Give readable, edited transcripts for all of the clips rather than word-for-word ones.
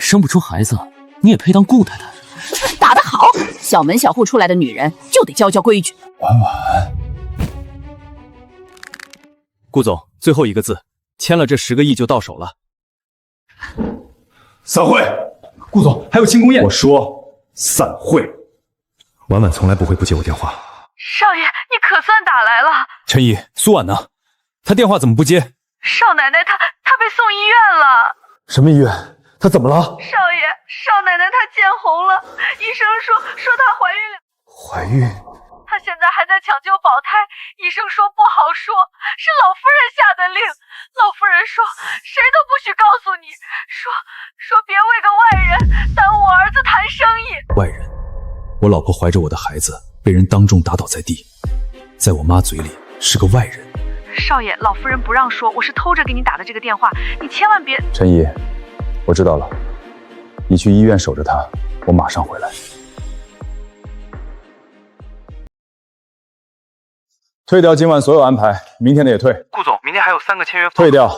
生不出孩子，你也配当顾太太？打得好，小门小户出来的女人就得教规矩。婉婉，顾总，最后一个字，签了这10个亿就到手了。散会。顾总，还有庆功宴。我说散会。婉婉从来不会不接我电话。少爷，你可算打来了。陈怡，苏婉呢？她电话怎么不接？少奶奶她被送医院了。什么医院？她怎么了？少爷，少奶奶她见红了，医生说她怀孕了。怀孕？她现在还在抢救保胎，医生说不好说，是老夫人下的令。老夫人说谁都不许告诉你，说别为个外人耽误我儿子谈生意。外人？我老婆怀着我的孩子被人当众打倒在地，在我妈嘴里是个外人。少爷，老夫人不让说，我是偷着给你打的这个电话，你千万别。陈怡，我知道了，你去医院守着她，我马上回来。退掉今晚所有安排，明天的也退。顾总，明天还有3个签约。退掉，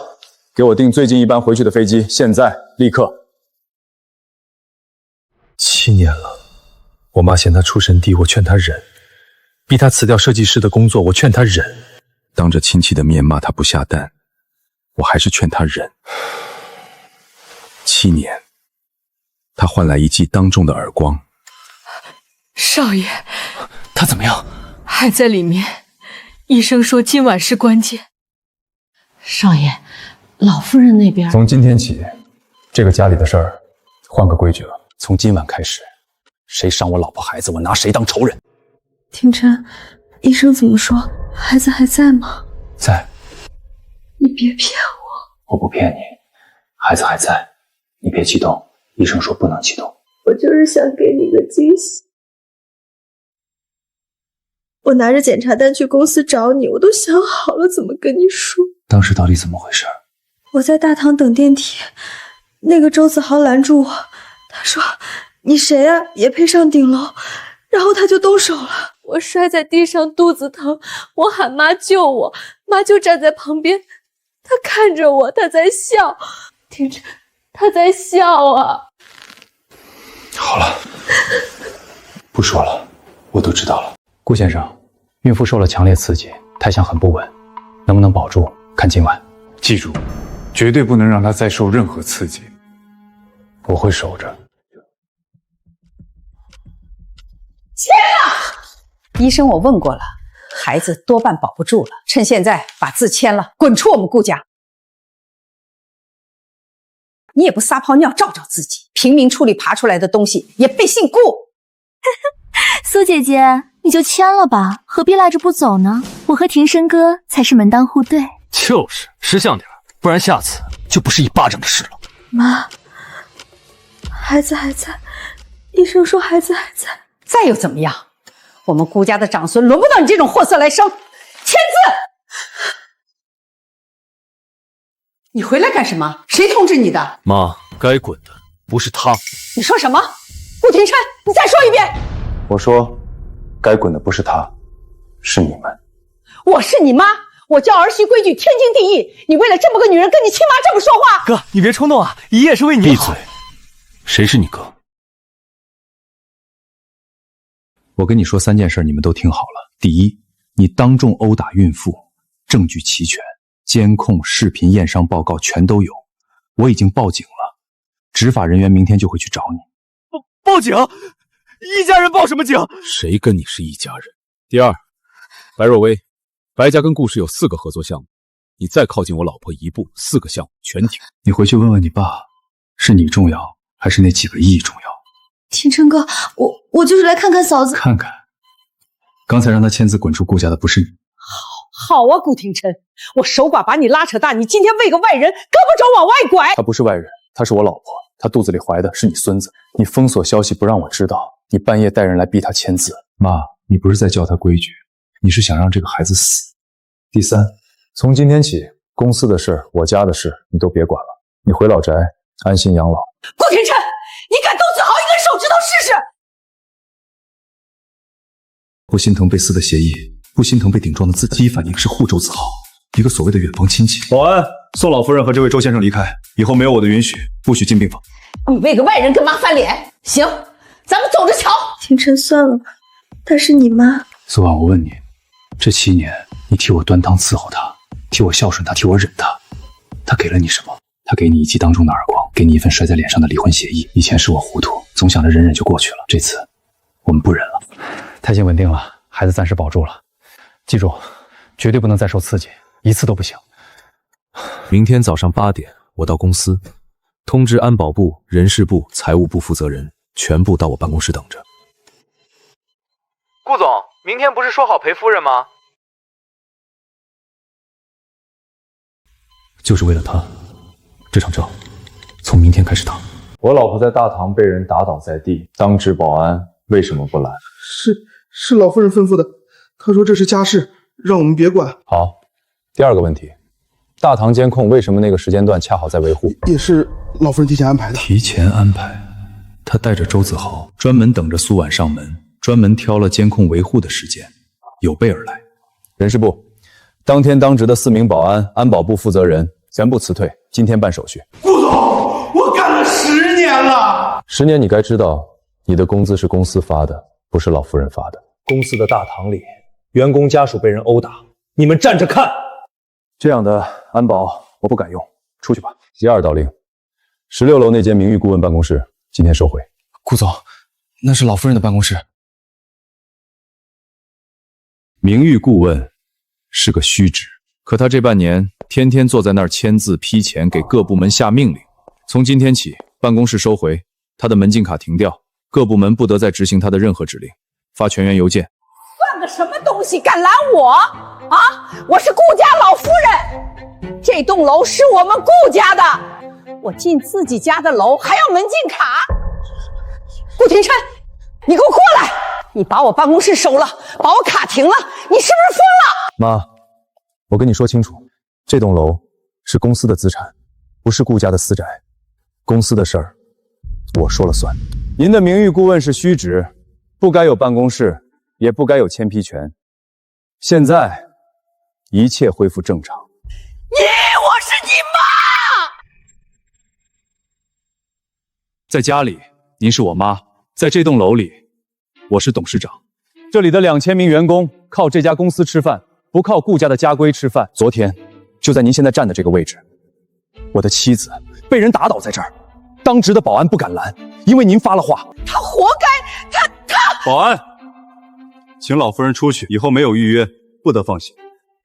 给我订最近一班回去的飞机，现在立刻。7年了，我妈嫌她出身低，我劝她忍；逼她辞掉设计师的工作，我劝她忍；当着亲戚的面骂她不下蛋，我还是劝她忍。7年，她换来一记当众的耳光。少爷，她怎么样？还在里面。医生说今晚是关键。少爷，老夫人那边……从今天起，这个家里的事儿换个规矩了。从今晚开始，谁伤我老婆孩子，我拿谁当仇人。廷琛，医生怎么说？孩子还在吗？在。你别骗我。我不骗你，孩子还在。你别激动，医生说不能激动。我就是想给你个惊喜。我拿着检查单去公司找你，我都想好了怎么跟你说。当时到底怎么回事？我在大堂等电梯，那个周子豪拦住我，他说：“你谁啊？也配上顶楼？”然后他就动手了。我摔在地上，肚子疼，我喊妈救我，妈就站在旁边，她看着我，她在笑。廷琛，她在笑啊。好了，不说了，我都知道了。顾先生，孕妇受了强烈刺激，胎象很不稳，能不能保住？看今晚。记住，绝对不能让她再受任何刺激。我会守着。签了！医生我问过了，孩子多半保不住了，趁现在把字签了，滚出我们顾家。你也不撒泡尿照照自己，贫民窟里爬出来的东西也被姓顾。苏姐姐，你就签了吧，何必赖着不走呢？我和庭生哥才是门当户对。就是，识相点，不然下次就不是一巴掌的事了。妈，孩子还在，医生说孩子还在。再又怎么样？我们顾家的长孙轮不到你这种货色来生。签字！你回来干什么？谁通知你的？妈，该滚的不是他。你说什么？顾廷琛，你再说一遍。我说，该滚的不是他，是你们。我是你妈，我教儿媳规矩天经地义。你为了这么个女人，跟你亲妈这么说话？哥，你别冲动啊，姨也是为你好。闭嘴！谁是你哥？我跟你说3件事，你们都听好了。第一，你当众殴打孕妇，证据齐全，监控、视频、验伤报告全都有。我已经报警了，执法人员明天就会去找你。报警？一家人报什么警？谁跟你是一家人？第二，白若薇，白家跟顾氏有4个合作项目，你再靠近我老婆一步，4个项目全停。你回去问问你爸，是你重要，还是那几个亿重要？廷琛哥，我就是来看看嫂子。看看，刚才让他签字滚出顾家的不是你。好啊，顾廷琛，我守寡把你拉扯大，你今天为个外人胳膊肘往外拐。他不是外人，他是我老婆，他肚子里怀的是你孙子。你封锁消息不让我知道，你半夜带人来逼他签字。妈，你不是在教他规矩，你是想让这个孩子死。第三，从今天起，公司的事、我家的事你都别管了，你回老宅安心养老。顾廷琛，你敢动子豪一根手指头试试？不心疼被撕的协议，不心疼被顶撞的自己，第一反应是护周子豪，一个所谓的远房亲戚。保安，送老夫人和这位周先生离开，以后没有我的允许，不许进病房。你为个外人跟妈翻脸？行，咱们走着瞧。廷琛，算了吧，她是你妈。苏婉，我问你，这7年你替我端汤伺候她，替我孝顺她，替我忍她，她给了你什么？她给你一记当众的耳光，给你一份摔在脸上的离婚协议。以前是我糊涂，总想着忍忍就过去了，这次我们不忍了。胎心稳定了，孩子暂时保住了，记住，绝对不能再受刺激，一次都不行。明天早上8点，我到公司，通知安保部、人事部、财务部负责人，全部到我办公室等着。顾总，明天不是说好陪夫人吗？就是为了她，这场仗从明天开始打。我老婆在大堂被人打倒在地，当值保安为什么不来？是老夫人吩咐的，她说这是家事，让我们别管。好，第二个问题，大堂监控为什么那个时间段恰好在维护？也是老夫人提前安排的。提前安排，他带着周子豪专门等着苏婉上门，专门挑了监控维护的时间，有备而来。人事部，当天当值的4名保安、安保部负责人全部辞退，今天办手续。顾总，我干了10年了。10年，你该知道，你的工资是公司发的，不是老夫人发的。公司的大堂里，员工家属被人殴打，你们站着看。这样的安保我不敢用，出去吧。第2道令，16楼那间名誉顾问办公室今天收回。顾总，那是老夫人的办公室。名誉顾问是个虚职，可他这半年天天坐在那儿签字批钱，给各部门下命令。从今天起，办公室收回，他的门禁卡停掉，各部门不得再执行他的任何指令，发全员邮件。算个什么东西，敢拦我啊！我是顾家老夫人，这栋楼是我们顾家的，我进自己家的楼还要门禁卡。顾廷琛，你给我过来！你把我办公室收了，把我卡停了，你是不是疯了？妈，我跟你说清楚，这栋楼是公司的资产，不是顾家的私宅。公司的事儿，我说了算。您的名誉顾问是虚职，不该有办公室，也不该有签批权。现在，一切恢复正常。我是你妈！在家里，您是我妈；在这栋楼里，我是董事长。这里的2000名员工靠这家公司吃饭，不靠顾家的家规吃饭。昨天，就在您现在站的这个位置，我的妻子被人打倒在这儿，当值的保安不敢拦，因为您发了话。他活该，他。保安，请老夫人出去，以后没有预约，不得放行。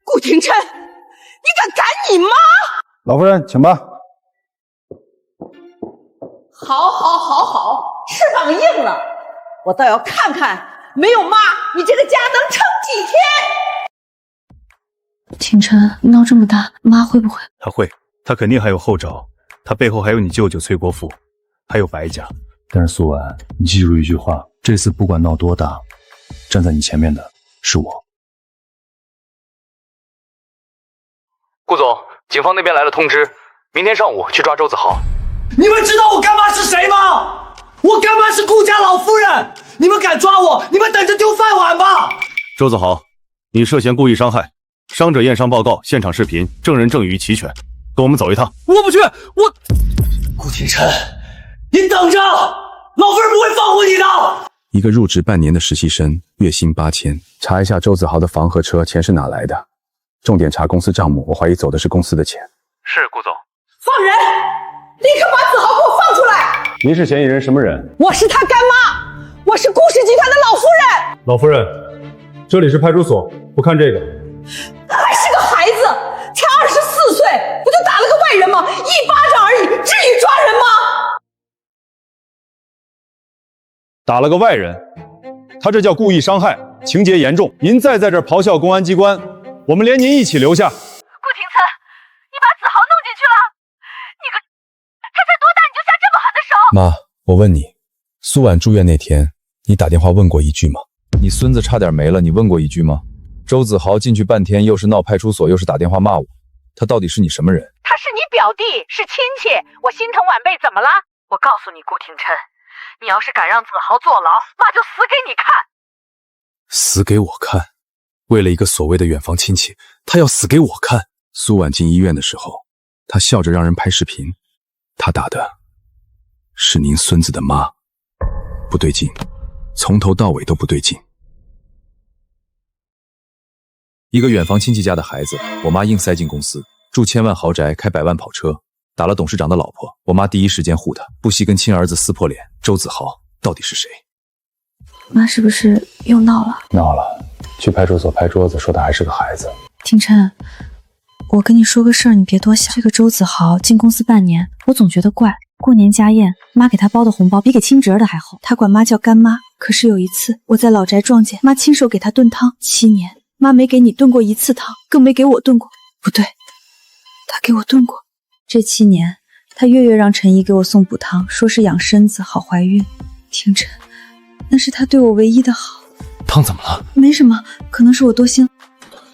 顾廷琛，你敢赶你妈？老夫人，请吧。好，翅膀硬了，我倒要看看没有妈，你这个家能撑几天？廷琛，闹这么大，妈会不会？她会，她肯定还有后招，她背后还有你舅舅崔国富，还有白家。但是苏婉，你记住一句话，这次不管闹多大，站在你前面的是我。顾总，警方那边来了通知，明天上午去抓周子豪。你们知道我干妈是谁吗？我干妈是顾家老夫人，你们敢抓我，你们等着丢饭碗吧！周子豪，你涉嫌故意伤害，伤者验伤报告、现场视频、证人证语齐全，跟我们走一趟。我不去，顾廷琛，你等着，老夫人不会放过你的。一个入职半年的实习生，月薪8000，查一下周子豪的房和车，钱是哪来的？重点查公司账目，我怀疑走的是公司的钱。是顾总。放人！立刻把子豪给我放出来！您是嫌疑人什么人？我是他干妈，我是顾氏集团的老夫人。老夫人，这里是派出所，不看这个。他还是个孩子，才24岁，不就打了个外人吗？一巴掌而已，至于抓人吗？打了个外人，他这叫故意伤害，情节严重。您再在这儿咆哮公安机关，我们连您一起留下。顾廷琛，你把子豪弄进去了，你个，他才多大你就下这么狠的手？妈，我问你，苏婉住院那天，你打电话问过一句吗？你孙子差点没了，你问过一句吗？周子豪进去半天，又是闹派出所，又是打电话骂我，他到底是你什么人？他是你表弟，是亲戚，我心疼晚辈，怎么了？我告诉你，顾廷琛，你要是敢让子豪坐牢，妈就死给你看。死给我看？为了一个所谓的远房亲戚，他要死给我看？苏婉进医院的时候，他笑着让人拍视频，他打的是您孙子的妈，不对劲，从头到尾都不对劲。一个远房亲戚家的孩子，我妈硬塞进公司，住千万豪宅，开百万跑车，打了董事长的老婆，我妈第一时间护她，不惜跟亲儿子撕破脸。周子豪到底是谁？妈是不是又闹了？闹了，去派出所拍桌子，说他还是个孩子。廷琛，我跟你说个事儿，你别多想。这个周子豪进公司半年，我总觉得怪。过年家宴，妈给他包的红包比给亲侄儿的还厚。他管妈叫干妈，可是有一次我在老宅撞见妈亲手给他炖汤，7年，妈没给你炖过一次汤，更没给我炖过。不对，她给我炖过。这7年，她月月让陈姨给我送补汤，说是养身子好怀孕。廷琛，那是她对我唯一的好。汤怎么了？没什么，可能是我多心。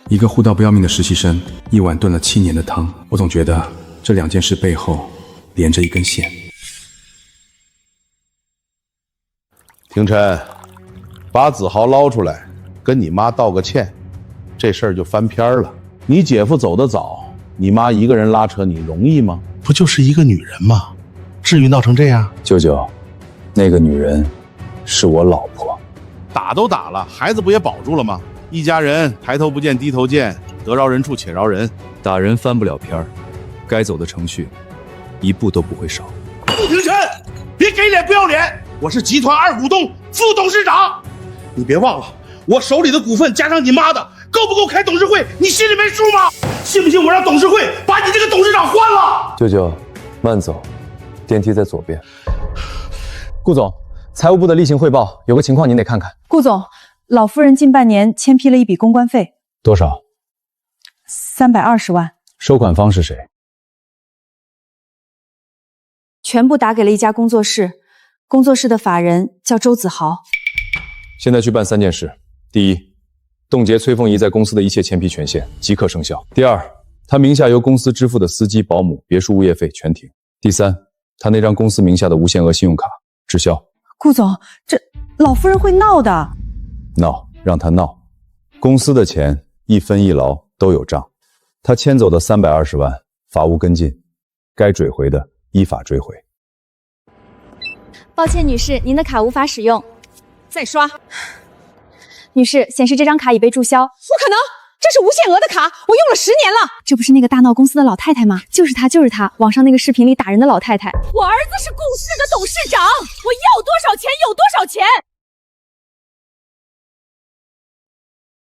一个护到不要命的实习生，一碗炖了7年的汤，我总觉得这2件事背后连着一根线。廷琛，把子豪捞出来，跟你妈道个歉，这事儿就翻篇了。你姐夫走得早，你妈一个人拉扯你容易吗？不就是一个女人吗？至于闹成这样？舅舅，那个女人是我老婆。打都打了，孩子不也保住了吗？一家人抬头不见低头见，得饶人处且饶人。打人翻不了篇儿，该走的程序一步都不会少。顾廷琛，别给脸不要脸！我是集团2股东、副董事长，你别忘了，我手里的股份加上你妈的，够不够开董事会？你心里没数吗？信不信我让董事会把你这个董事长换了？舅舅，慢走，电梯在左边。顾总，财务部的例行汇报，有个情况您得看看。顾总，老夫人近半年签批了一笔公关费，多少？320万，收款方是谁？全部打给了一家工作室，工作室的法人叫周子豪。现在去办3件事：第一，冻结崔凤仪在公司的一切签批权限，即刻生效；第二，他名下由公司支付的司机、保姆、别墅物业费全停；第三，他那张公司名下的无限额信用卡滞销。顾总，这老夫人会闹的。闹，让他闹。公司的钱1分1毫都有账，他牵走的320万法务跟进，该追回的依法追回。抱歉，女士，您的卡无法使用。再刷。女士，显示这张卡已被注销。不可能，这是无限额的卡，我用了10年了。这不是那个大闹公司的老太太吗？就是她，就是她，网上那个视频里打人的老太太。我儿子是顾氏的董事长，我要多少钱有多少钱。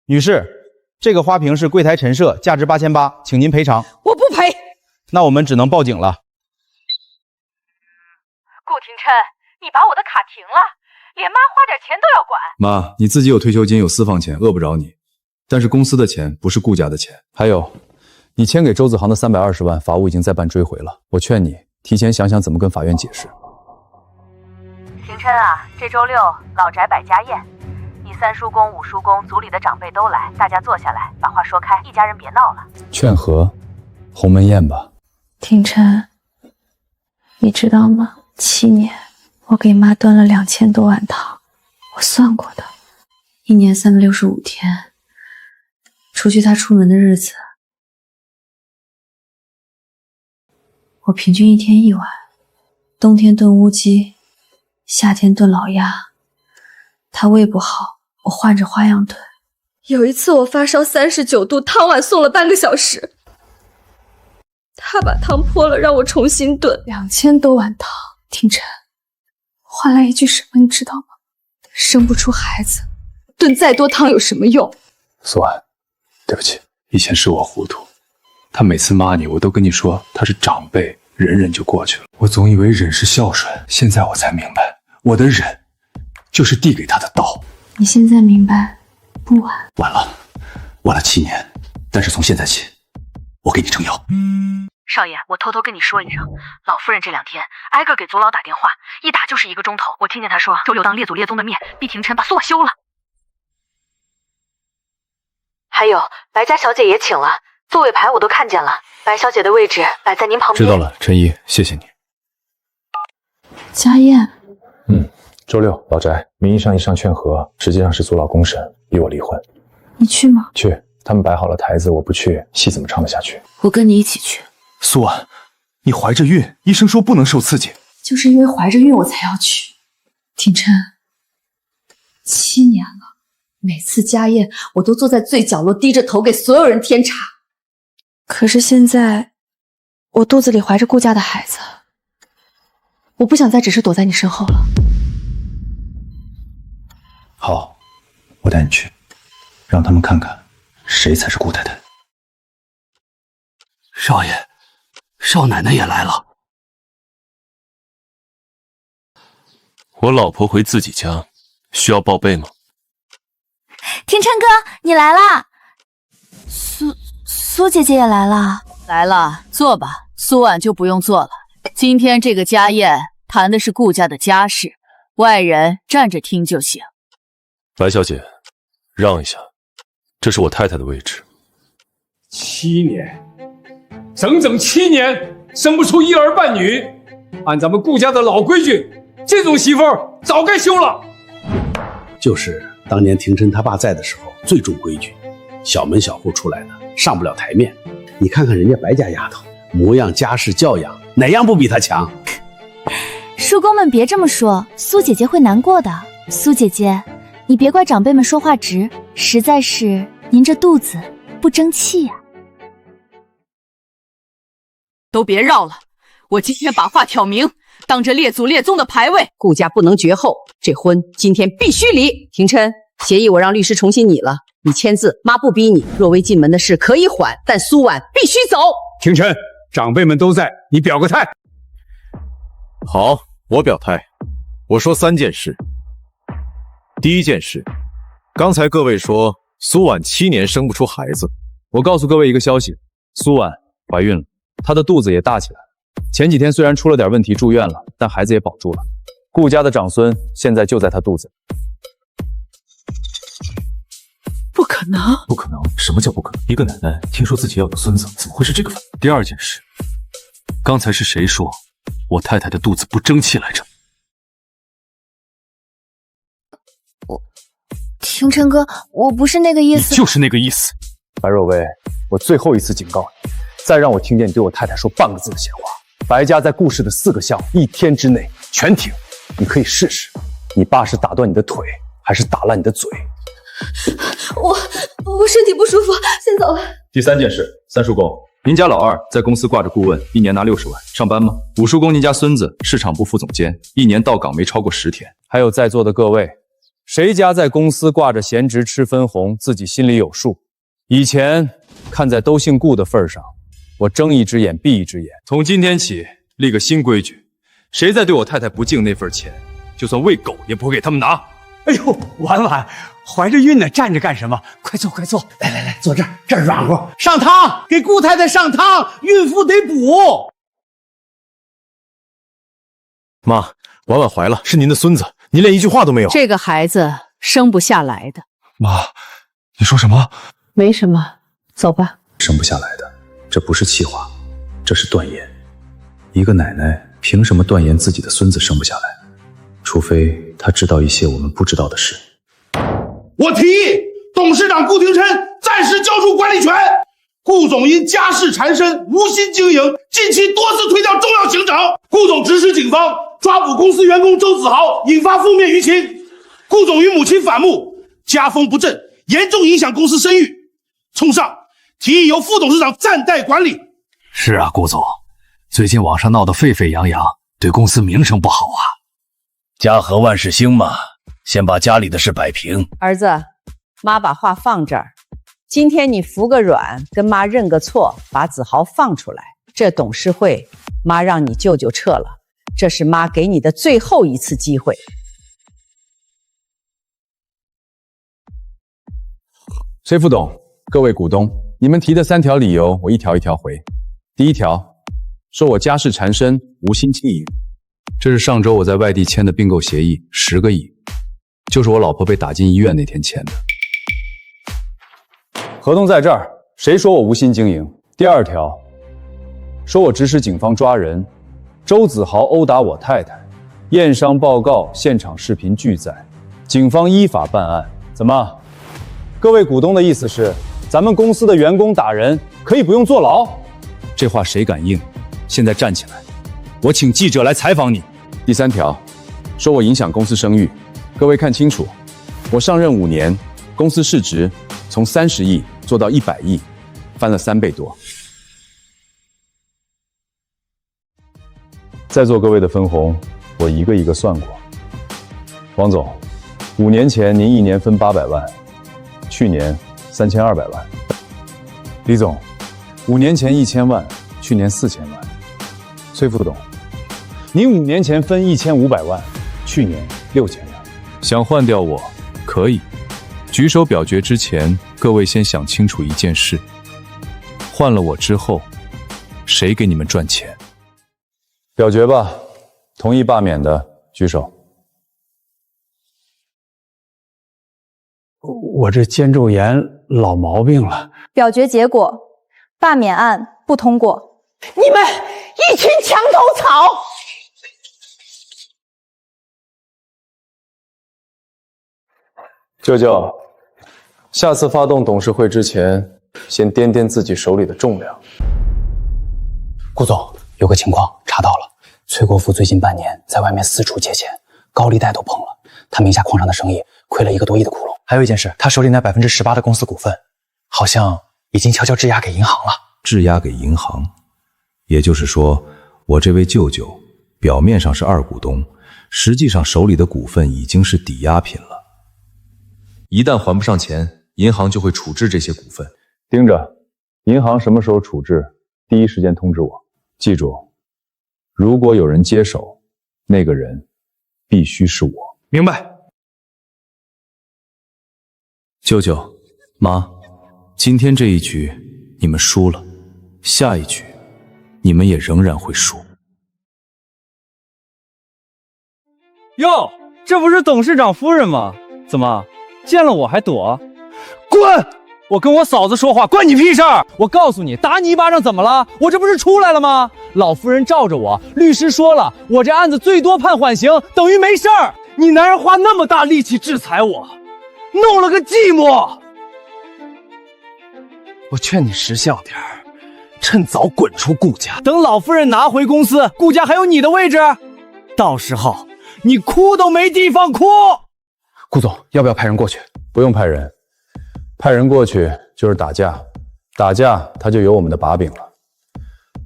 女士，这个花瓶是柜台陈设，价值8800，请您赔偿。我不赔。那我们只能报警了。顾廷琛，你把我的卡停了，连妈花点钱都要管。妈，你自己有退休金，有私房钱，饿不着你。但是公司的钱不是顾家的钱。还有，你签给周子航的320万，法务已经在办追回了。我劝你提前想想怎么跟法院解释。廷琛啊，这周6老宅摆家宴，你3叔公、5叔公组里的长辈都来，大家坐下来把话说开，一家人别闹了。劝和，鸿门宴吧。廷琛，你知道吗？7年，我给妈端了2000多碗汤，我算过的，1年365天，除去她出门的日子，我平均1天1碗，冬天炖乌鸡，夏天炖老鸭。她胃不好，我换着花样炖。有一次我发烧39度，汤碗送了半个小时，她把汤泼了，让我重新炖2000多碗汤。廷琛，换来一句什么你知道吗？生不出孩子，炖再多汤有什么用？苏安，对不起，以前是我糊涂。他每次骂你，我都跟你说他是长辈，忍忍就过去了。我总以为忍是孝顺，现在我才明白，我的忍就是递给他的刀。你现在明白，不晚。晚了7年，但是从现在起，我给你撑腰。少爷，我偷偷跟你说一声，老夫人这2天挨个给祖老打电话，一打就是1个钟头。我听见她说，周6当列祖列宗的面，逼廷琛把所休了。还有，白家小姐也请了，座位牌我都看见了，白小姐的位置摆在您旁边。知道了，陈姨，谢谢你。家宴。周6老宅，名义上一上劝和，实际上是祖老公审，逼我离婚。你去吗？去，他们摆好了台子，我不去，戏怎么唱得下去？我跟你一起去。苏安，你怀着孕，医生说不能受刺激。就是因为怀着孕我才要去。廷琛，7年了，每次家宴我都坐在最角落，低着头给所有人添茶。可是现在，我肚子里怀着顾家的孩子，我不想再只是躲在你身后了。好，我带你去，让他们看看谁才是顾太太。少爷，少奶奶也来了。我老婆回自己家，需要报备吗？廷琛哥，你来啦！苏姐姐也来了。来了，坐吧。苏婉就不用坐了。今天这个家宴谈的是顾家的家事，外人站着听就行。白小姐，让一下，这是我太太的位置。7年，整整7年，生不出一儿半女。按咱们顾家的老规矩，这种媳妇儿早该休了。就是当年廷琛他爸在的时候最重规矩，小门小户出来的上不了台面。你看看人家白家丫头，模样、家世、教养，哪样不比她强？叔公们别这么说，苏姐姐会难过的。苏姐姐，你别怪长辈们说话直，实在是您这肚子不争气呀。都别绕了，我今天把话挑明，当着列祖列宗的牌位，顾家不能绝后，这婚今天必须离。廷琛，协议我让律师重新拟了，你签字，妈不逼你。若微进门的事可以缓，但苏婉必须走。廷琛，长辈们都在，你表个态。好，我表态。我说3件事。第一件事，刚才各位说苏婉7年生不出孩子，我告诉各位一个消息，苏婉怀孕了，她的肚子也大起来了。前几天虽然出了点问题住院了，但孩子也保住了。顾家的长孙现在就在她肚子里。不可能！不可能！什么叫不可能？一个奶奶听说自己要有孙子，怎么会是这个反应？第二件事，刚才是谁说我太太的肚子不争气来着？廷琛哥，我不是那个意思。你就是那个意思。白若薇，我最后一次警告你，再让我听见你对我太太说半个字的闲话，白家在顾氏的4个项1天之内全停。你可以试试，你爸是打断你的腿，还是打烂你的嘴？我身体不舒服，先走了。第3件事，三叔公，您家老二在公司挂着顾问，1年拿60万，上班吗？五叔公，您家孙子市场部副总监，1年到岗没超过10天。还有在座的各位，谁家在公司挂着闲职吃分红，自己心里有数。以前看在都姓顾的份上，我睁一只眼闭一只眼。从今天起立个新规矩，谁再对我太太不敬那份钱，就算喂狗也不会给他们拿。哎呦，婉婉，怀着孕呢，站着干什么？快坐，快坐！来，坐这儿，这儿软和。上汤，给顾太太上汤，孕妇得补。妈，婉婉怀了，是您的孙子，您连一句话都没有。这个孩子生不下来的。妈，你说什么？没什么，走吧。生不下来的，这不是气话，这是断言。一个奶奶凭什么断言自己的孙子生不下来？除非她知道一些我们不知道的事。我提议董事长顾廷琛暂时交出管理权，顾总因家事缠身，无心经营，近期多次推掉重要行程。顾总指使警方抓捕公司员工周子豪，引发负面舆情。顾总与母亲反目，家风不正，严重影响公司声誉。从上提议由副董事长暂代管理。是啊，顾总，最近网上闹得沸沸扬扬，对公司名声不好啊。家和万事兴嘛，先把家里的事摆平。儿子，妈把话放这儿，今天你服个软，跟妈认个错，把子豪放出来。这董事会，妈让你舅舅撤了，这是妈给你的最后一次机会。崔副董，各位股东，你们提的3条理由，我一条一条回。第1条，说我家事缠身，无心经营。这是上周我在外地签的并购协议，10个亿，就是我老婆被打进医院那天签的。合同在这儿，谁说我无心经营？第2条，说我指使警方抓人，周子豪殴打我太太，验伤报告、现场视频俱在，警方依法办案。怎么？各位股东的意思是，咱们公司的员工打人可以不用坐牢？这话谁敢应？现在站起来，我请记者来采访你。第3条，说我影响公司声誉。各位看清楚，我上任5年，公司市值从30亿做到100亿，翻了3倍多。在座各位的分红，我一个一个算过。王总，5年前您1年分800万，去年3200万。李总，5年前1000万，去年4000万。崔副总，您5年前分1500万，去年6000万。想换掉我，可以。举手表决之前，各位先想清楚一件事：换了我之后，谁给你们赚钱？表决吧，同意罢免的举手。我这肩周炎老毛病了。表决结果，罢免案不通过。你们一群墙头草！舅舅，下次发动董事会之前，先掂掂自己手里的重量。顾总，有个情况查到了，崔国富最近半年在外面四处借钱，高利贷都碰了，他名下矿上的生意亏了1个多亿的窟窿。还有一件事，他手里那18%的公司股份，好像已经悄悄质押给银行了。质押给银行，也就是说，我这位舅舅表面上是2股东，实际上手里的股份已经是抵押品了。一旦还不上钱，银行就会处置这些股份。盯着，银行什么时候处置，第一时间通知我。记住，如果有人接手，那个人必须是我。明白。舅舅，妈，今天这一局你们输了，下一局你们也仍然会输。哟，这不是董事长夫人吗？怎么见了我还躲？滚！我跟我嫂子说话，关你屁事儿！我告诉你，打你一巴掌怎么了？我这不是出来了吗？老夫人罩着我，律师说了，我这案子最多判缓刑，等于没事儿。你男人花那么大力气制裁我，弄了个寂寞。我劝你识相点儿，趁早滚出顾家。等老夫人拿回公司，顾家还有你的位置，到时候你哭都没地方哭。顾总，要不要派人过去？不用派人，派人过去就是打架，打架他就有我们的把柄了。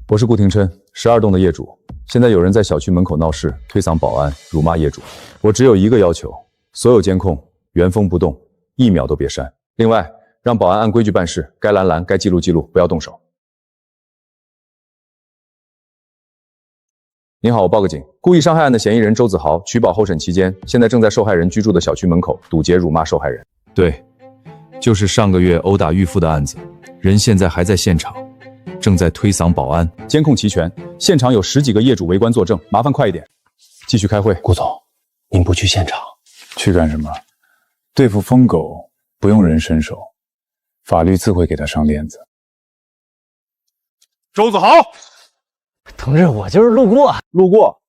我是顾廷琛，12栋的业主，现在有人在小区门口闹事，推搡保安，辱骂业主。我只有一个要求，所有监控原封不动，1秒都别删。另外，让保安按规矩办事，该拦，该记录记录，不要动手。您好，我报个警，故意伤害案的嫌疑人周子豪取保候审期间，现在正在受害人居住的小区门口堵截辱骂受害人。对，就是上个月殴打孕妇的案子，人现在还在现场，正在推搡保安，监控齐全，现场有10几个业主围观作证，麻烦快一点。继续开会。顾总，您不去现场，去干什么？对付疯狗不用人伸手，法律自会给他上链子。周子豪，同志，我就是路过。路过，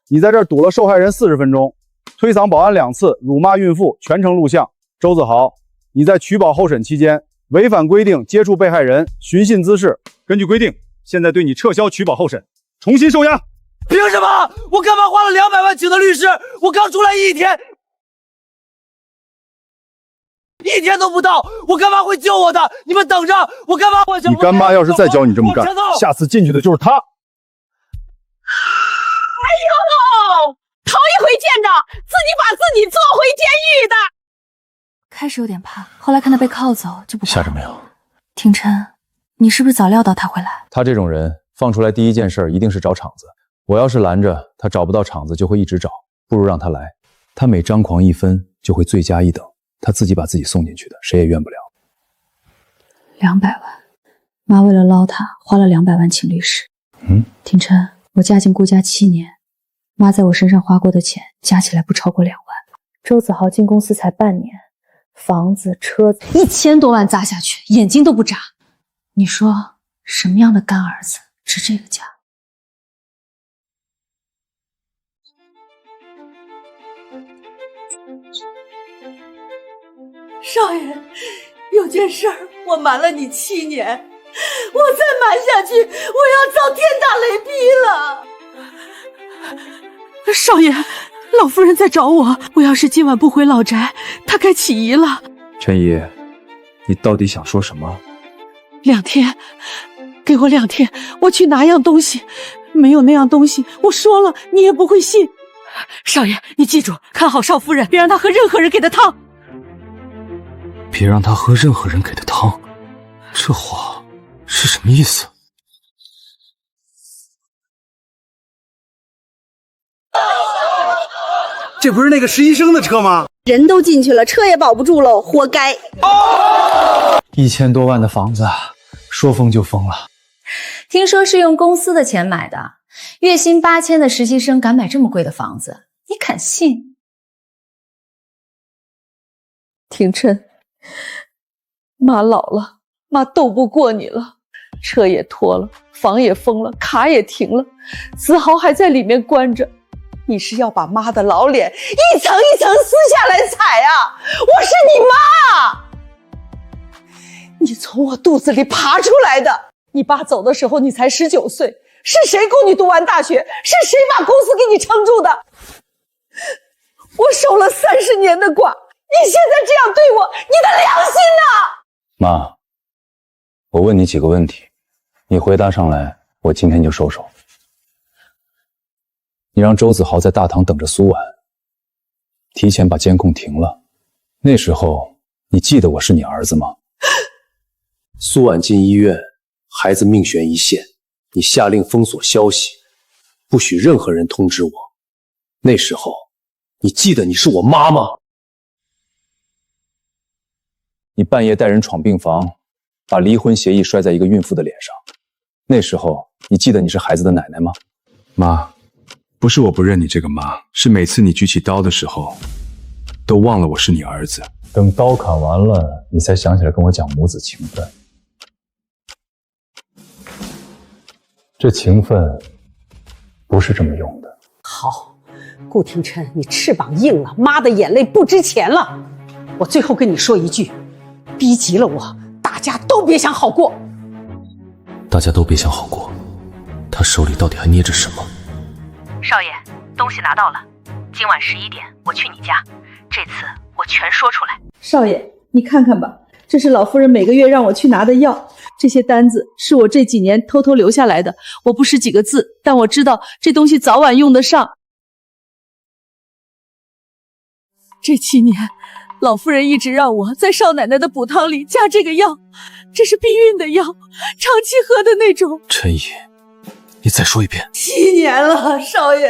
你在这儿堵了受害人40分钟，推搡保安2次，辱骂孕妇，全程录像。周子豪，你在取保候审期间违反规定接触被害人，寻衅滋事。根据规定，现在对你撤销取保候审，重新收押。凭什么？我干嘛花了200万请的律师？我刚出来1天，1天都不到，我干妈会救我的。你们等着，我干妈会。你干妈要是再教你这么干，下次进去的就是她。哎呦，头一回见着自己把自己做回监狱的。开始有点怕，后来看他被铐走就不怕。吓着没有？廷琛，你是不是早料到他会来？他这种人放出来第一件事一定是找场子。我要是拦着他找不到场子，就会一直找，不如让他来。他每张狂1分，就会罪加1等。他自己把自己送进去的，谁也怨不了。200万，妈为了捞他，花了200万请律师。廷琛，我嫁进顾家7年，妈在我身上花过的钱加起来不超过2万。周子豪进公司才半年，房子、车子1000多万砸下去，眼睛都不眨。你说什么样的干儿子值这个价？少爷，有件事儿我瞒了你7年，我再瞒下去，我要遭天打雷劈了。少爷，老夫人在找我，我要是今晚不回老宅，她该起疑了。陈姨，你到底想说什么2天，给我2天，我去拿样东西。没有那样东西，我说了你也不会信。少爷，你记住，看好少夫人，别让她喝任何人给的汤。别让她喝任何人给的汤，这话是什么意思？这不是那个实习生的车吗？人都进去了，车也保不住喽，活该！1000多万的房子，说封就封了。听说是用公司的钱买的，月薪8000的实习生敢买这么贵的房子，你敢信？廷琛，妈老了，妈斗不过你了，车也拖了，房也封了，卡也停了，子豪还在里面关着。你是要把妈的老脸一层一层撕下来踩啊！我是你妈，你从我肚子里爬出来的。你爸走的时候你才19岁，是谁供你读完大学？是谁把公司给你撑住的？我守了30年的寡，你现在这样对我，你的良心呢？妈，我问你几个问题，你回答上来，我今天就收手。你让周子豪在大堂等着苏婉，提前把监控停了。那时候你记得我是你儿子吗？苏婉进医院，孩子命悬一线，你下令封锁消息，不许任何人通知我。那时候你记得你是我妈吗？你半夜带人闯病房，把离婚协议摔在一个孕妇的脸上。那时候你记得你是孩子的奶奶吗？妈，不是我不认你这个妈，是每次你举起刀的时候，都忘了我是你儿子。等刀砍完了，你才想起来跟我讲母子情分。这情分不是这么用的。好，顾廷琛，你翅膀硬了，妈的眼泪不值钱了。我最后跟你说一句，逼急了我，大家都别想好过。大家都别想好过，他手里到底还捏着什么？少爷，东西拿到了，今晚11点我去你家，这次我全说出来。少爷，你看看吧，这是老夫人每个月让我去拿的药，这些单子是我这几年偷偷留下来的。我不识几个字，但我知道这东西早晚用得上。这7年，老夫人一直让我在少奶奶的补汤里加这个药，这是避孕的药，长期喝的那种。陈姨，你再说一遍。7年了，少爷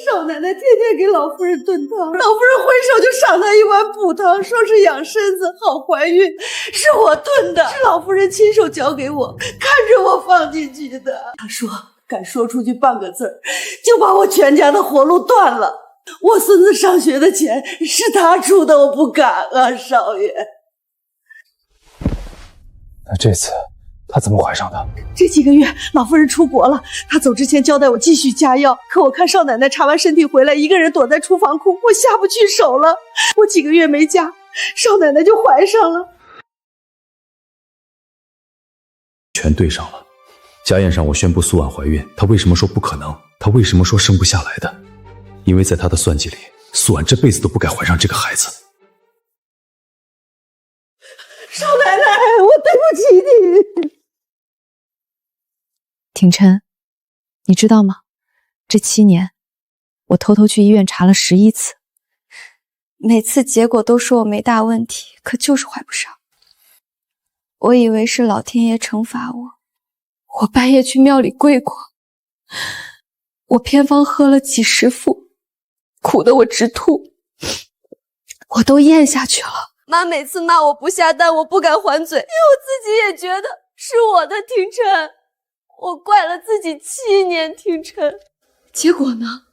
少奶奶天天给老夫人炖汤，老夫人回手就赏她一碗补汤，说是养身子好怀孕，是我炖的，是老夫人亲手交给我，看着我放进去的。她说敢说出去半个字儿，就把我全家的活路断了。我孙子上学的钱是他出的，我不敢啊，少爷。那这次他怎么怀上的？这几个月老夫人出国了，她走之前交代我继续加药，可我看少奶奶查完身体回来，一个人躲在厨房哭，我下不去手了。我几个月没加，少奶奶就怀上了。全对上了。家宴上我宣布苏婉怀孕，她为什么说不可能？她为什么说生不下来的？因为在她的算计里，苏婉这辈子都不该怀上这个孩子。少奶奶，我对不起你。廷琛，你知道吗？这7年，我偷偷去医院查了11次，每次结果都说我没大问题，可就是怀不上。我以为是老天爷惩罚我，我半夜去庙里跪过，我偏方喝了几10副，苦得我直吐，我都咽下去了。妈每次骂我不下蛋，我不敢还嘴，因为我自己也觉得是我的廷琛，我怪了自己7年。廷琛，结果呢，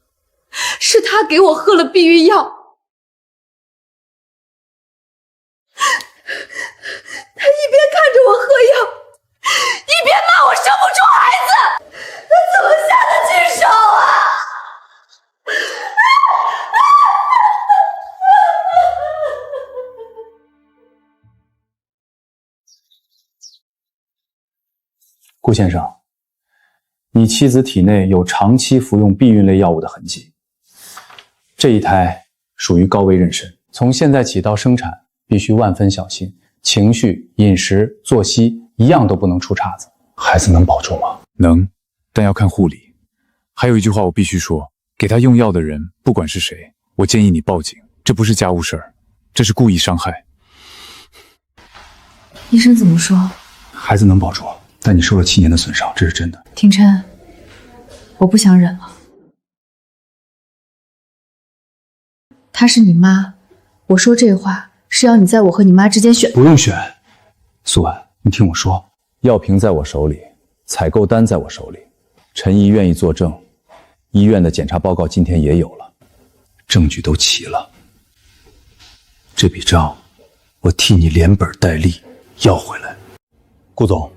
是他给我喝了避孕药。他一边看着我喝药，一边骂我生不出孩子，他怎么下得去手啊？顾先生，你妻子体内有长期服用避孕类药物的痕迹。这一胎属于高危妊娠，从现在起到生产必须万分小心，情绪、饮食、作息一样都不能出岔子。孩子能保住吗？能，但要看护理。还有一句话我必须说，给他用药的人不管是谁，我建议你报警，这不是家务事儿，这是故意伤害。医生怎么说？孩子能保住，但你受了7年的损伤，这是真的。廷琛，我不想忍了。她是你妈，我说这话是要你在我和你妈之间选。不用选，苏婉，你听我说，药瓶在我手里，采购单在我手里，陈姨愿意作证，医院的检查报告今天也有了，证据都齐了。这笔账，我替你连本带利要回来。顾总，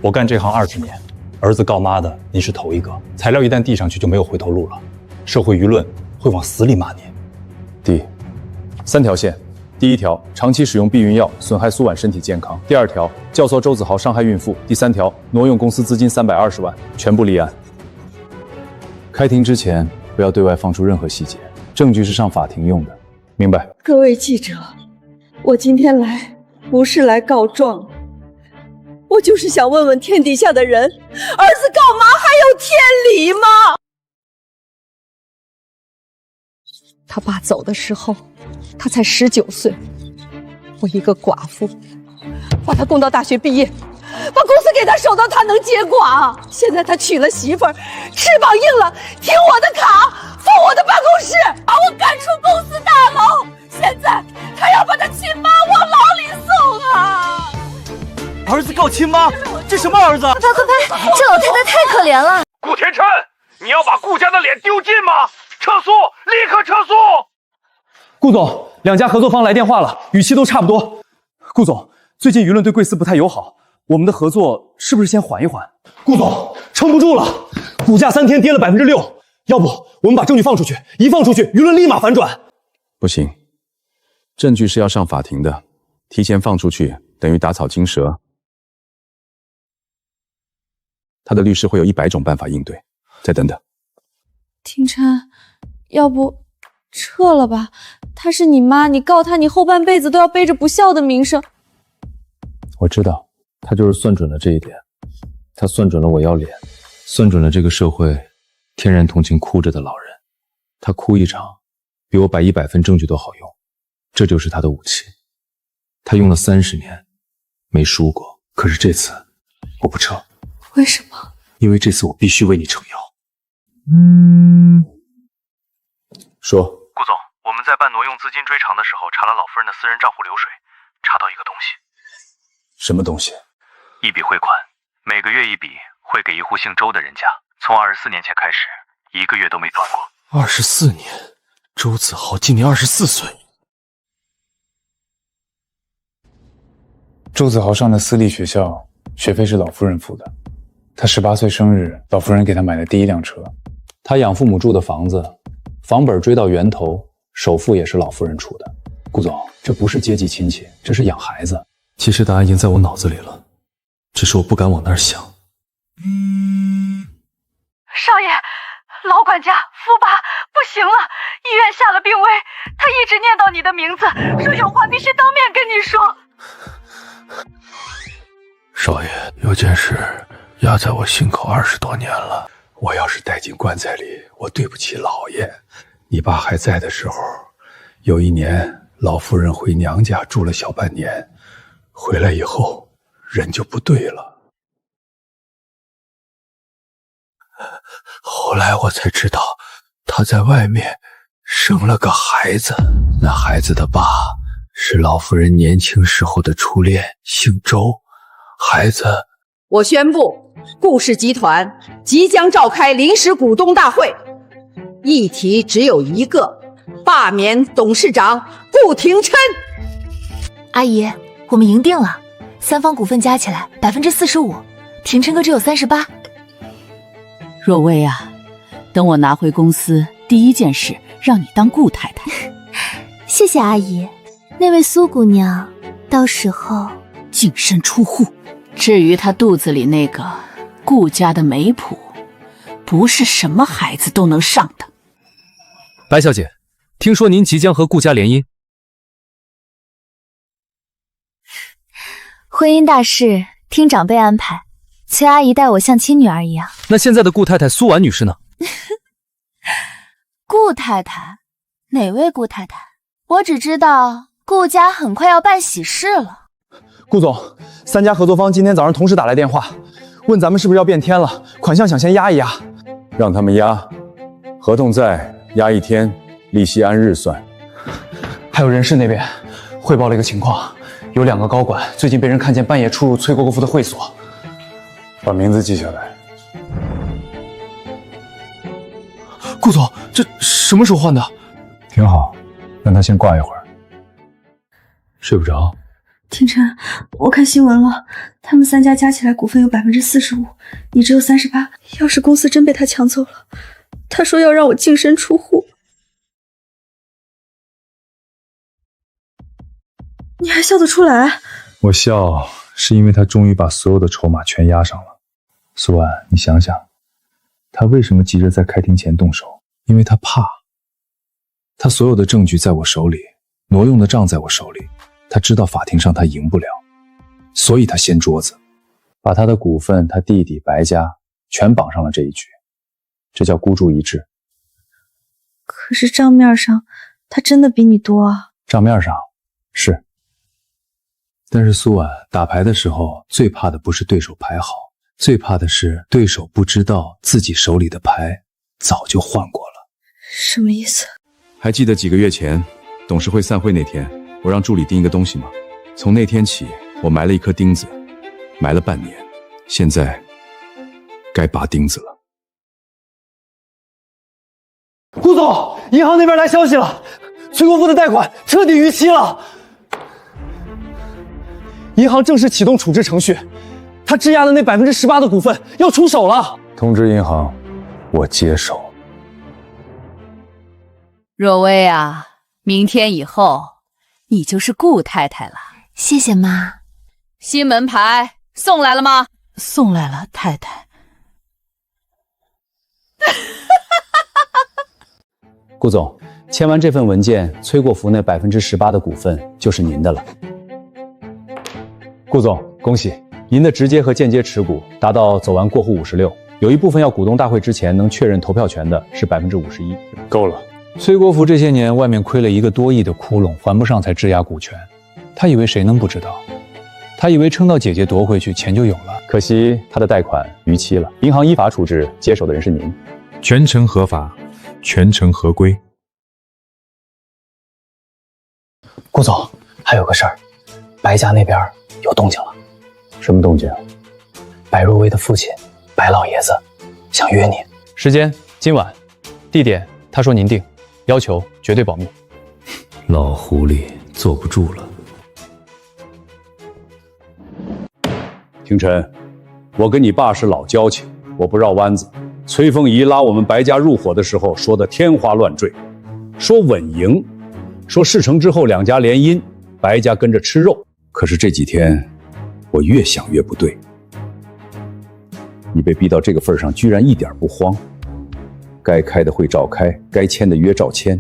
我干这行20年，儿子告妈的您是头一个。材料一旦递上去就没有回头路了，社会舆论会往死里骂您。第3条线，第1条，长期使用避孕药损害苏婉身体健康；第2条，教唆周子豪伤害孕妇；第3条，挪用公司资金320万，全部立案。开庭之前不要对外放出任何细节，证据是上法庭用的，明白？各位记者，我今天来不是来告状的，我就是想问问天底下的人，儿子告妈还有天理吗？他爸走的时候，他才19岁，我一个寡妇，把他供到大学毕业，把公司给他守到他能接寡。现在他娶了媳妇儿，翅膀硬了，听我的卡，封我的办公室，把我赶出公司大楼。现在他要把他亲妈往牢里送啊！儿子告亲妈，这什么儿子？快，这老太太太可怜了。顾天琛，你要把顾家的脸丢尽吗？撤诉，立刻撤诉！顾总，2家合作方来电话了，语气都差不多。顾总，最近舆论对贵司不太友好，我们的合作是不是先缓一缓？顾总，撑不住了，股价3天跌了6%，要不我们把证据放出去，一放出去，舆论立马反转。不行，证据是要上法庭的，提前放出去等于打草惊蛇。他的律师会有100种办法应对，再等等。廷琛，要不撤了吧？她是你妈，你告她，你后半辈子都要背着不孝的名声。我知道，他就是算准了这一点，他算准了我要脸，算准了这个社会天然同情哭着的老人，他哭一场，比我摆100分证据都好用，这就是他的武器。他用了30年，没输过。可是这次我不撤。为什么？因为这次我必须为你撑腰。说。顾总，我们在办挪用资金追偿的时候，查了老夫人的私人账户流水，查到一个东西。什么东西？一笔汇款，每个月一笔，汇给一户姓周的人家，从24年前开始，1个月都没断过。24年，周子豪今年24岁。周子豪上的私立学校，学费是老夫人付的。他18岁生日，老夫人给他买的第1辆车。他养父母住的房子，房本追到源头，首付也是老夫人出的。顾总，这不是阶级亲戚，这是养孩子。其实答案已经在我脑子里了，只是我不敢往那儿想。少爷，老管家福巴不行了，医院下了病危，他一直念叨你的名字，说有话必须当面跟你说。少爷，有件事压在我心口20多年了，我要是带进棺材里，我对不起老爷。你爸还在的时候，有一年老夫人回娘家住了小半年，回来以后人就不对了。后来我才知道，她在外面生了个孩子，那孩子的爸是老夫人年轻时候的初恋，姓周。孩子，我宣布，顾氏集团即将召开临时股东大会，议题只有一个：罢免董事长顾廷琛。阿姨，我们赢定了，3方股份加起来45%，廷琛哥只有38%。若薇啊，等我拿回公司，第1件事让你当顾太太。谢谢阿姨，那位苏姑娘，到时候净身出户。至于她肚子里那个顾家的媒仆，不是什么孩子都能上的。白小姐，听说您即将和顾家联姻，婚姻大事听长辈安排，崔阿姨待我像亲女儿一样。那现在的顾太太苏婉女士呢？顾太太？哪位顾太太？我只知道顾家很快要办喜事了。顾总，3家合作方今天早上同时打来电话，问咱们是不是要变天了，款项想先压一压。让他们压，合同在，压1天，利息按日算。还有人事那边汇报了一个情况，有2个高管最近被人看见半夜出入崔国富的会所。把名字记下来。顾总，这什么时候换的？挺好，让他先挂一会儿。睡不着？廷琛，我看新闻了，他们3家加起来股份有45%，你只有38%。要是公司真被他抢走了，他说要让我净身出户。你还笑得出来？我笑是因为他终于把所有的筹码全压上了。苏婉，你想想，他为什么急着在开庭前动手？因为他怕。他所有的证据在我手里，挪用的账在我手里，他知道法庭上他赢不了，所以他掀桌子，把他的股份、他弟弟白家全绑上了这一局，这叫孤注一掷。可是账面上他真的比你多啊。账面上是，但是苏婉，打牌的时候最怕的不是对手牌好，最怕的是对手不知道自己手里的牌早就换过了。什么意思？还记得几个月前董事会散会那天，我让助理盯一个东西吗？从那天起，我埋了一颗钉子，埋了半年，现在该拔钉子了。顾总，银行那边来消息了，崔国富的贷款彻底逾期了。银行正式启动处置程序，他质押的那18%的股份要出手了。通知银行，我接手。若薇啊，明天以后你就是顾太太了。谢谢妈。新门牌送来了吗？送来了，太太。顾总，签完这份文件，崔国福那18%的股份就是您的了。顾总，恭喜，您的直接和间接持股达到走完过户56%，有一部分要股东大会之前能确认投票权的是51%。够了。崔国福这些年外面亏了1个多亿的窟窿，还不上才质押股权，他以为谁能不知道？他以为撑到姐姐夺回去，钱就有了。可惜他的贷款逾期了，银行依法处置，接手的人是您。全程合法，全程合规。顾总，还有个事儿，白家那边有动静了。什么动静？白若薇的父亲白老爷子想约你。时间今晚，地点他说您定，要求绝对保密。老狐狸坐不住了。廷琛，我跟你爸是老交情，我不绕弯子。崔凤仪拉我们白家入伙的时候说的天花乱坠，说稳赢，说事成之后2家联姻，白家跟着吃肉。可是这几天，我越想越不对。你被逼到这个份上，居然一点不慌。该开的会照开，该签的约照签。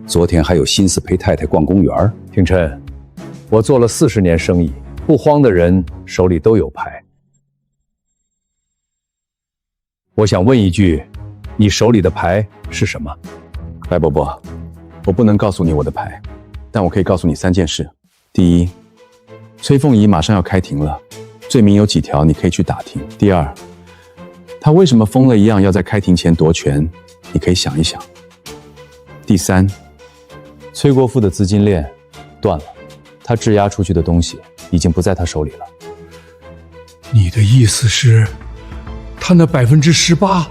昨天还有心思陪太太逛公园。廷琛，我做了40年生意，不慌的人手里都有牌。我想问一句，你手里的牌是什么？白伯伯，我不能告诉你我的牌，但我可以告诉你3件事。第一，崔凤仪马上要开庭了，罪名有几条，你可以去打听。第二，他为什么疯了一样要在开庭前夺权，你可以想一想。第三，崔国富的资金链断了，他质押出去的东西已经不在他手里了。你的意思是，他那18%？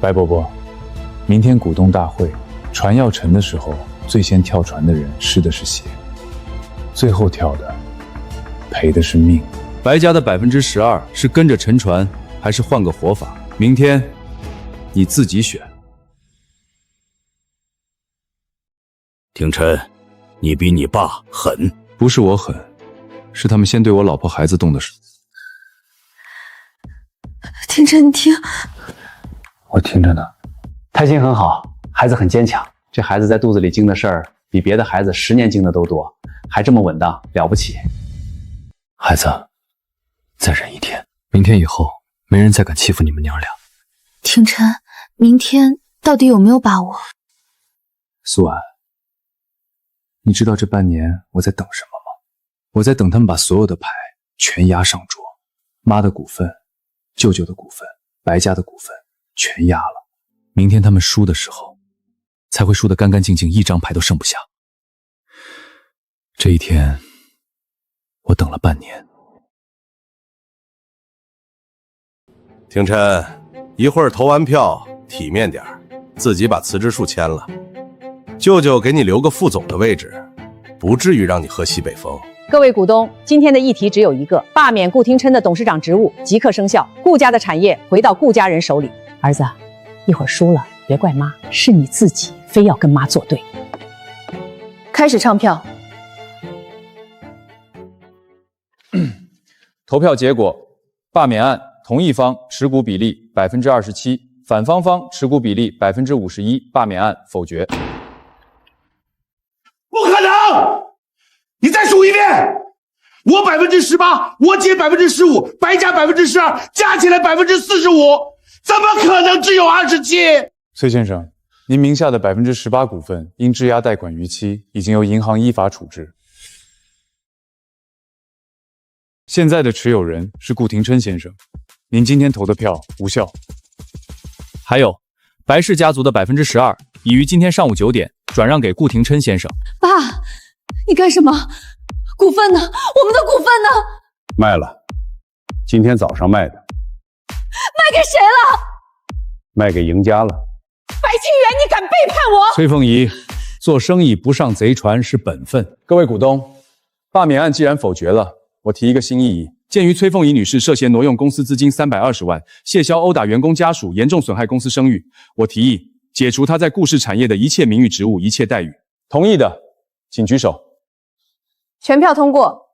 白伯伯，明天股东大会，船要沉的时候，最先跳船的人失的是血，最后跳的赔的是命。白家的12%是跟着沉船，还是换个活法？明天你自己选。廷琛，你比你爸狠。不是我狠，是他们先对我老婆孩子动的手。廷琛，你听，我听着呢。胎心很好，孩子很坚强。这孩子在肚子里经的事儿，比别的孩子10年经的都多，还这么稳当，了不起。孩子，再忍一天，明天以后没人再敢欺负你们娘俩。廷琛，明天到底有没有把握？苏婉，你知道这半年我在等什么吗？我在等他们把所有的牌全压上桌，妈的股份、舅舅的股份、白家的股份全压了。明天他们输的时候，才会输得干干净净，一张牌都剩不下。这一天，我等了半年。廷琛，一会儿投完票，体面点儿，自己把辞职书签了。舅舅给你留个副总的位置，不至于让你喝西北风。各位股东，今天的议题只有一个：罢免顾廷琛的董事长职务，即刻生效，顾家的产业回到顾家人手里。儿子，一会儿输了别怪妈，是你自己非要跟妈作对。开始唱票。投票结果：罢免案同意方持股比例27%，反方持股比例51%，罢免案否决。不可能！你再数一遍！我18%，我姐15%，白家12%，加起来45%，怎么可能只有27？崔先生，您名下的18%股份因质押贷款逾期，已经由银行依法处置。现在的持有人是顾廷琛先生，您今天投的票无效。还有，白氏家族的12%已于今天上午9点转让给顾廷琛先生。爸，你干什么？股份呢？我们的股份呢？卖了，今天早上卖的。卖给谁了？卖给赢家了。白清源，你敢背叛我？崔凤仪，做生意不上贼船是本分。各位股东，罢免案既然否决了，我提一个新异议。鉴于崔凤仪女士涉嫌挪用公司资金320万，谢销殴打员工家属，严重损害公司声誉，我提议解除她在顾氏产业的一切名誉职务、一切待遇。同意的，请举手。全票通过。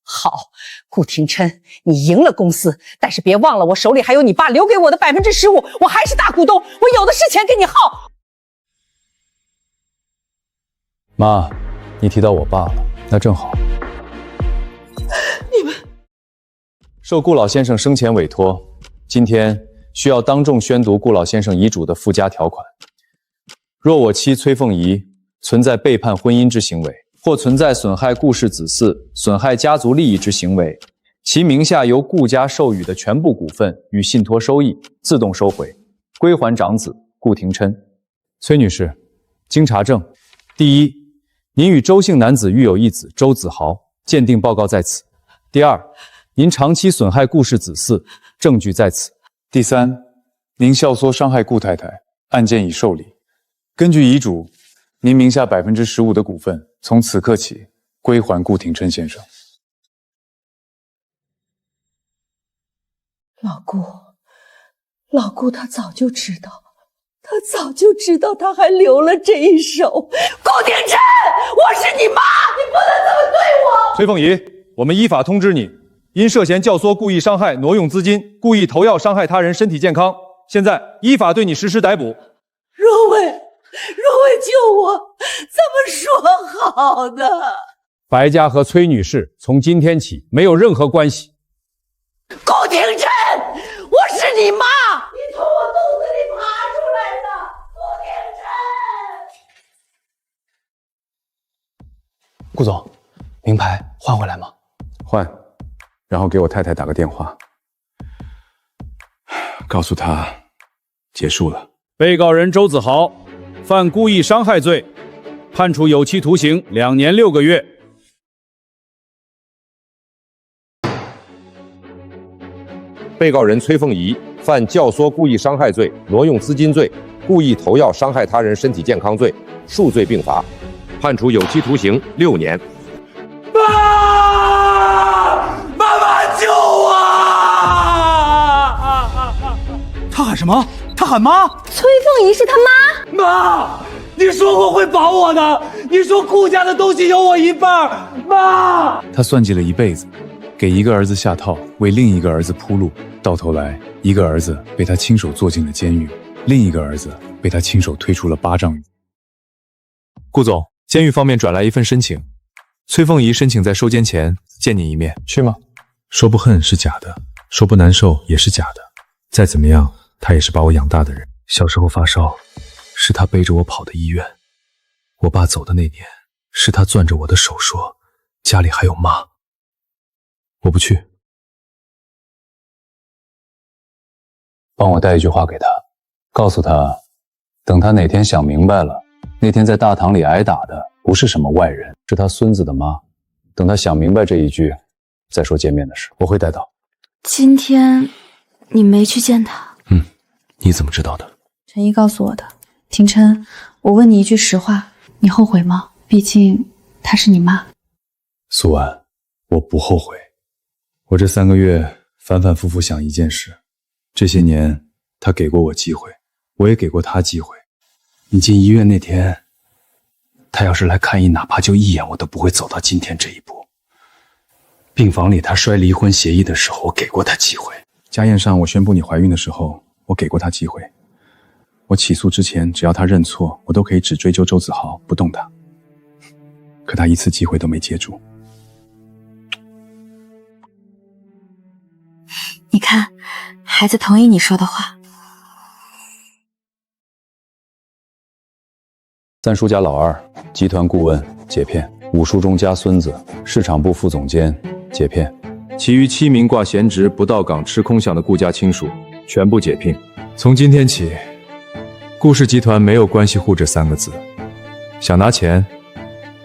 好，顾廷琛，你赢了公司，但是别忘了我手里还有你爸留给我的15%，我还是大股东，我有的是钱给你耗。妈，你提到我爸了，那正好。你们受顾老先生生前委托，今天需要当众宣读顾老先生遗嘱的附加条款。若我妻崔凤仪存在背叛婚姻之行为，或存在损害顾氏子嗣、损害家族利益之行为，其名下由顾家授予的全部股份与信托收益自动收回，归还长子顾廷琛。崔女士，经查证，第一，您与周姓男子育有一子周子豪，鉴定报告在此。第二，您长期损害顾氏子嗣，证据在此。第三，您教唆伤害顾太太，案件已受理。根据遗嘱，您名下15%的股份从此刻起归还顾廷琛先生。老顾他早就知道，他还留了这一手。顾廷琛，我是你妈，你不能这么对我。崔凤仪，我们依法通知你，因涉嫌教唆故意伤害、挪用资金、故意投药伤害他人身体健康，现在依法对你实施逮捕。若薇救我，怎么说好的？白家和崔女士从今天起没有任何关系。顾廷琛，我是你妈，你从我肚子里爬出来的。顾廷琛，顾总，名牌换回来吗？换，然后给我太太打个电话，告诉她结束了。被告人周子豪犯故意伤害罪，判处有期徒刑2年6个月。被告人崔凤仪犯教唆故意伤害罪、挪用资金罪、故意投药伤害他人身体健康罪，数罪并罚，判处有期徒刑6年。妈妈救我！他喊什么？他喊妈？崔凤仪是他妈？妈，你说过会保我的，你说顾家的东西有我一半，妈。他算计了一辈子，给一个儿子下套，为另一个儿子铺路，到头来，一个儿子被他亲手做进了监狱，另一个儿子被他亲手推出了8丈远。顾总，监狱方面转来一份申请，崔凤仪申请在收监前见你一面，去吗？说不恨是假的，说不难受也是假的。再怎么样，他也是把我养大的人。小时候发烧，是他背着我跑的医院。我爸走的那年，是他攥着我的手说，家里还有妈。我不去。帮我带一句话给他，告诉他，等他哪天想明白了，那天在大堂里挨打的不是什么外人，是他孙子的妈。等他想明白这一句，再说见面的事。我会带到。今天你没去见他？你怎么知道的？陈毅告诉我的。廷琛，我问你一句实话，你后悔吗？毕竟她是你妈。苏婉，我不后悔。我这3个月反反复复想一件事，这些年他给过我机会，我也给过他机会。你进医院那天，他要是来看一哪怕就一眼，我都不会走到今天这一步。病房里他摔离婚协议的时候，我给过他机会。家宴上我宣布你怀孕的时候，我给过他机会。我起诉之前，只要他认错，我都可以只追究周子豪，不动他。可他一次机会都没接住。你看，孩子同意你说的话。三叔家老二，集团顾问解骗；武术中家孙子，市场部副总监解骗。其余7名挂闲职不到岗吃空饷的顾家亲属全部解聘。从今天起，顾氏集团没有关系户这3个字，想拿钱，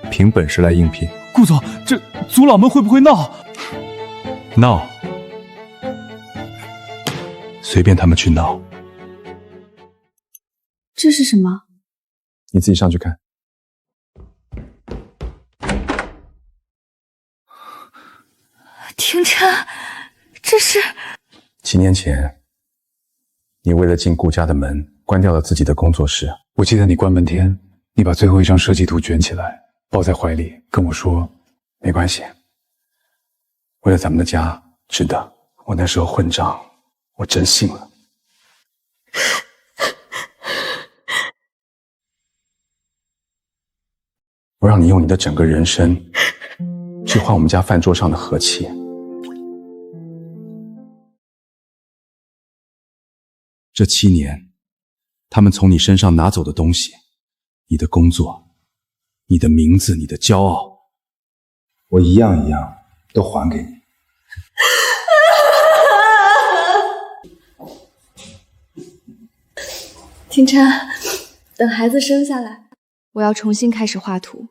凭本事来应聘。顾总，这族老们会不会闹？闹？随便他们去闹。这是什么？你自己上去看。廷琛，这是7年前，你为了进顾家的门，关掉了自己的工作室。我记得你关门天，你把最后一张设计图卷起来，抱在怀里，跟我说：“没关系，为了咱们的家，值得。”我那时候混账，我真信了。我让你用你的整个人生去换我们家饭桌上的和气。这7年，他们从你身上拿走的东西，你的工作，你的名字，你的骄傲，我一样一样都还给你。廷琛，等孩子生下来，我要重新开始画图。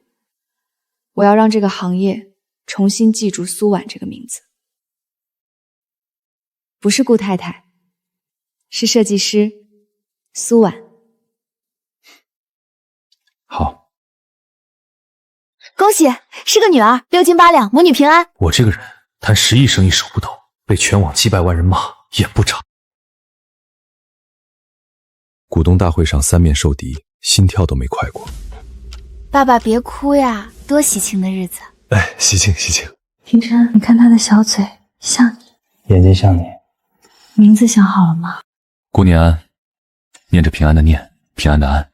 我要让这个行业重新记住苏婉这个名字，不是顾太太，是设计师苏婉。好，恭喜，是个女儿，6斤8两，母女平安。我这个人谈10亿生意手不抖，被全网几百万人骂也不长。股东大会上3面受敌，心跳都没快过。爸爸别哭呀，多喜庆的日子。哎，喜庆喜庆。廷琛，你看他的小嘴像你，眼睛像你。名字想好了吗？顾念安，念着平安的念，平安的安。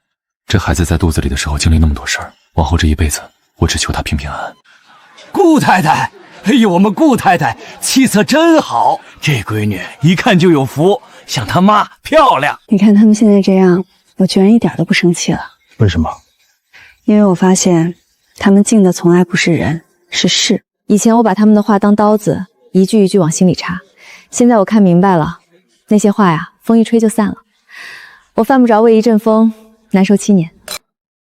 这孩子在肚子里的时候经历那么多事儿，往后这一辈子，我只求他平平安安。顾太太，哎呦，我们顾太太气色真好，这闺女一看就有福，像她妈漂亮。你看他们现在这样，我居然一点都不生气了。为什么？因为我发现他们敬的从来不是人，是事。以前我把他们的话当刀子，一句一句往心里插。现在我看明白了，那些话呀，风一吹就散了。我犯不着为一阵风难受7年。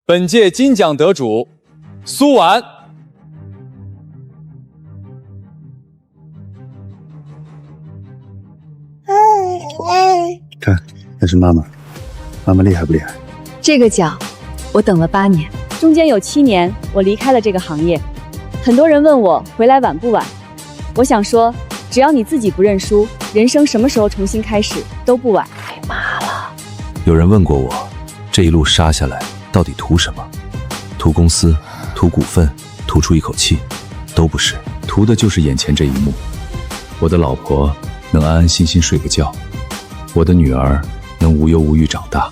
本届金奖得主苏婉。看，那是妈妈，妈妈厉害不厉害？这个奖我等了8年，中间有7年我离开了这个行业。很多人问我回来晚不晚，我想说，只要你自己不认输，人生什么时候重新开始都不晚。太妈了。有人问过我，这一路杀下来到底图什么？图公司，图股份，图出一口气，都不是，图的就是眼前这一幕。我的老婆能安安心心睡个觉，我的女儿能无忧无虑长大。